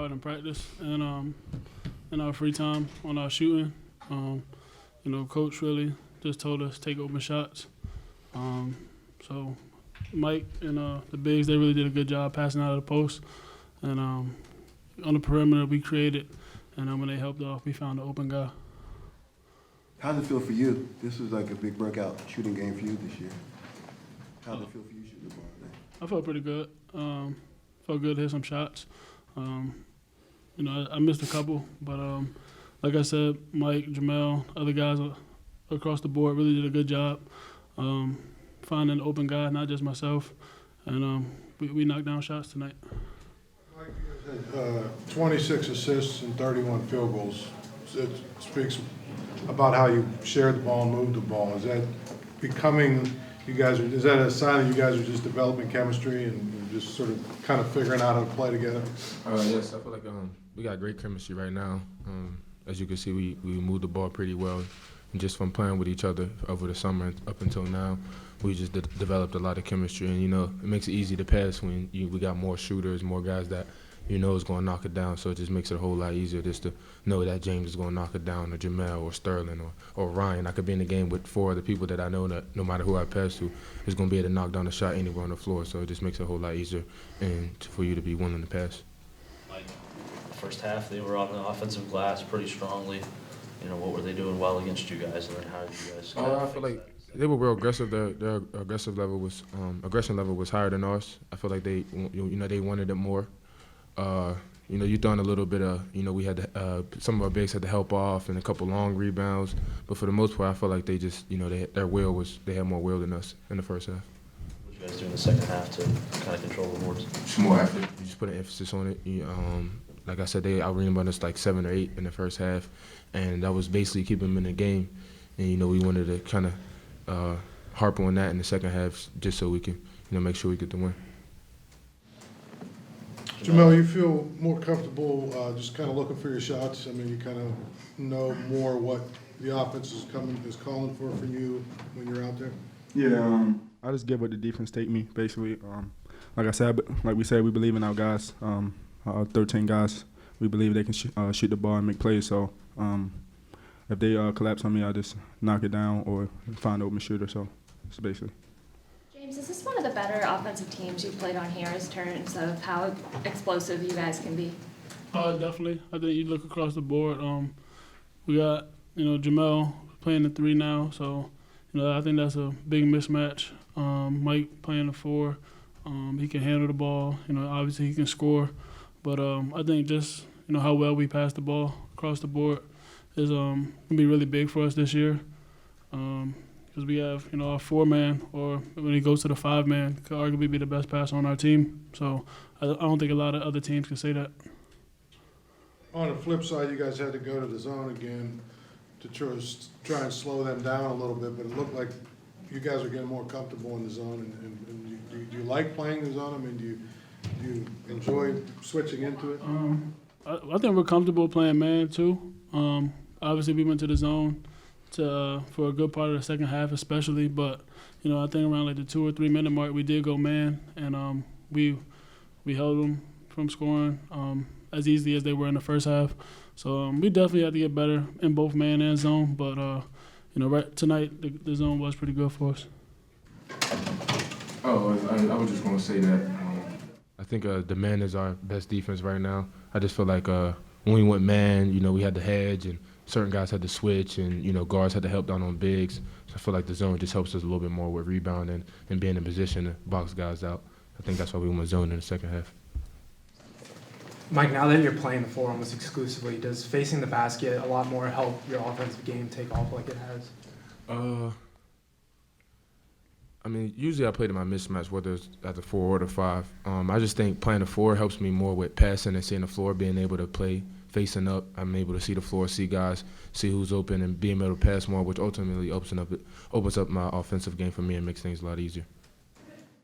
hard in practice and in our free time on our shooting. Coach really just told us take open shots. So Mike and the bigs, they really did a good job passing out of the post. And on the perimeter, we created. And when they helped off, we found the open guy. How does it feel for you? This was like a big breakout shooting game for you this year. How did it feel for you shooting the ball today? I felt pretty good. Felt good to hit some shots. I missed a couple, but like I said, Mike, Jamel, other guys across the board really did a good job finding an open guy, not just myself. And we knocked down shots tonight. Mike, you guys had 26 assists and 31 field goals. It speaks about how you shared the ball and moved the ball. Is that becoming, is that a sign that you guys are just developing chemistry and just sort of kind of figuring out how to play together? Yes, I feel like we got great chemistry right now. As you can see, we moved the ball pretty well. And just from playing with each other over the summer up until now, we just developed a lot of chemistry. And, it makes it easy to pass when we got more shooters, more guys that is going to knock it down. So it just makes it a whole lot easier just to know that James is going to knock it down, or Jamel, or Sterling, or Ryan. I could be in the game with 4 other people that I know that no matter who I pass to is going to be able to knock down a shot anywhere on the floor. So it just makes it a whole lot easier and for you to be willing to pass. Like, first half, they were on the offensive glass pretty strongly. What were they doing well against you guys, and then how did you guys? I feel like they were real aggressive. Their aggressive level was aggression level was higher than ours. I feel like they wanted it more. You done a little bit of we had some of our bigs had to help off and a couple long rebounds, but for the most part, I feel like they just they had more will than us in the first half. What did you guys do in the second half to kind of control the boards? Just more effort. You just put an emphasis on it. Like I said, they out-rebounded us like 7 or 8 in the first half, and that was basically keeping them in the game. And we wanted to kind of harp on that in the second half, just so we can make sure we get the win. Jamel, you feel more comfortable just kind of looking for your shots? I mean, you kind of know more what the offense is calling for from you when you're out there? Yeah, I just get what the defense take me, basically. Like we said, we believe in our guys. 13 guys, we believe they can shoot the ball and make plays. So if they collapse on me, I just knock it down or find an open shooter. So it's basically. James, is this one of the better offensive teams you've played on here in terms of how explosive you guys can be? Definitely. I think you look across the board. We got Jamel playing the 3 now, so I think that's a big mismatch. Mike playing the 4. He can handle the ball. Obviously he can score. But I think just how well we pass the ball across the board is gonna be really big for us this year. Because we have our 4-man, or when he goes to the 5-man, could arguably be the best passer on our team. So I don't think a lot of other teams can say that. On the flip side, you guys had to go to the zone again to try and slow them down a little bit, but it looked like you guys are getting more comfortable in the zone. And do you like playing the zone? I mean, do you enjoy switching into it? I think we're comfortable playing man too. Obviously, we went to the zone for a good part of the second half, especially. But I think around like the 2 or 3 minute mark, we did go man, and we held them from scoring as easily as they were in the first half. So we definitely had to get better in both man and zone. But right tonight, the zone was pretty good for us. I was just going to say that I think the man is our best defense right now. I just feel like when we went man, we had to hedge, and certain guys had to switch, and guards had to help down on bigs. So I feel like the zone just helps us a little bit more with rebounding and being in position to box guys out. I think that's why we went zone in the second half. Mike, now that you're playing the 4 almost exclusively, does facing the basket a lot more help your offensive game take off like it has? Usually I play to my mismatch, whether it's at the 4 or the 5. I just think playing the 4 helps me more with passing and seeing the floor, being able to play facing up. I'm able to see the floor, see guys, see who's open, and being able to pass more, which ultimately opens up my offensive game for me and makes things a lot easier.